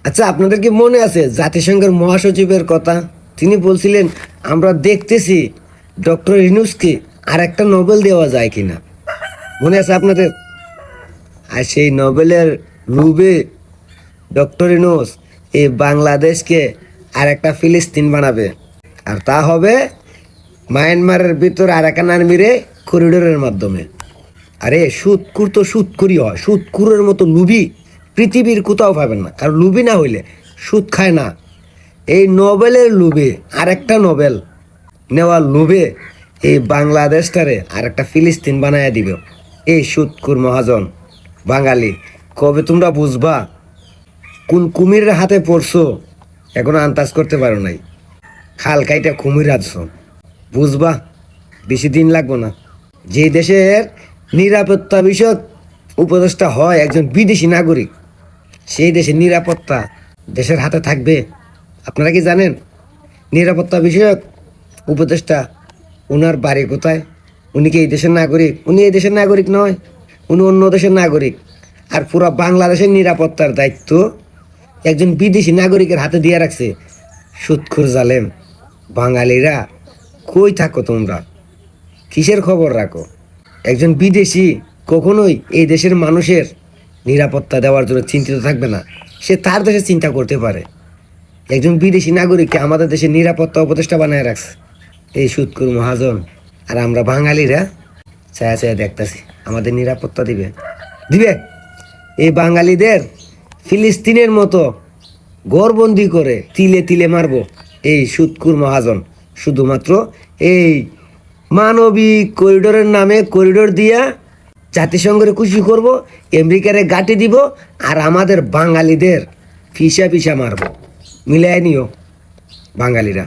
আচ্ছা, আপনাদের কি মনে আছে জাতিসংঘের মহাসচিবের কথা? তিনি বলছিলেন আমরা দেখতেছি ডক্টর ইউনূসকে আর একটা নোবেল দেওয়া যায় কিনা। মনে আছে আপনাদের? আর সেই নোবেলের রুবে ডক্টর ইউনূস এই বাংলাদেশকে আর একটা ফিলিস্তিন বানাবে। আর তা হবে মায়ানমারের ভিতর আরাকান আর্মিরে করিডোরের মাধ্যমে। আরে সুদকুর তো সুদকুরই হয়, সুদকুরের মতো লুবি পৃথিবীর কোথাও পাবেন না। কারণ লুবি না হইলে সুদ খায় না। এই নোবেলের লোভে আর একটা নোবেল নেওয়ার লোভে এই বাংলাদেশটারে আর একটা ফিলিস্তিন বানায় দিবে এই সুদকুর মহাজন বাঙালি। কবে তোমরা বুঝবা কোন কুমিরের হাতে পড়ছো এখনো আন্দাজ করতে পারো নাই। খাল কাইটা কুমির আছো, বুঝবা বেশি দিন লাগবো না। যে দেশের নিরাপত্তা বিষয়ক উপদেষ্টা হয় একজন বিদেশি নাগরিক, সেই দেশের নিরাপত্তা দেশের হাতে থাকবে। আপনারা কি জানেন নিরাপত্তা বিষয়ক উপদেষ্টা ওনার বাড়ি কোথায়? উনি কি এই দেশের নাগরিক? উনি এই দেশের নাগরিক নয়, উনি অন্য দেশের নাগরিক। আর পুরো বাংলাদেশের নিরাপত্তার দায়িত্ব একজন বিদেশি নাগরিকের হাতে দিয়ে রাখছে। সুদখোর জালেম বাঙালিরা, কই থাকো তোমরা? কিসের খবর রাখো? একজন বিদেশি কখনোই এই দেশের মানুষের নিরাপত্তা দেওয়ার জন্য চিন্তিত থাকবে না। সে তার দেশে চিন্তা করতে পারে। একজন বিদেশি নাগরিককে আমাদের দেশের নিরাপত্তা উপদেষ্টা বানায় রাখছে এই সুদখোর মহাজন। আর আমরা বাঙালিরা ছায়া ছায়া দেখতেছি আমাদের নিরাপত্তা দিবে দিবে। এই বাঙালিদের ফিলিস্তিনের মতো ঘরবন্দি করে তিলে তিলে মারবো এই সুদখোর মহাজন। শুধুমাত্র এই মানবিক করিডোরের নামে করিডোর দিয়া জাতিসংঘের খুশি করব, আমেরিকারে গাঁটি দিব, আর আমাদের বাঙালিদের ফিসা ফিসা মারবো। মিলায় নিও বাঙালিরা।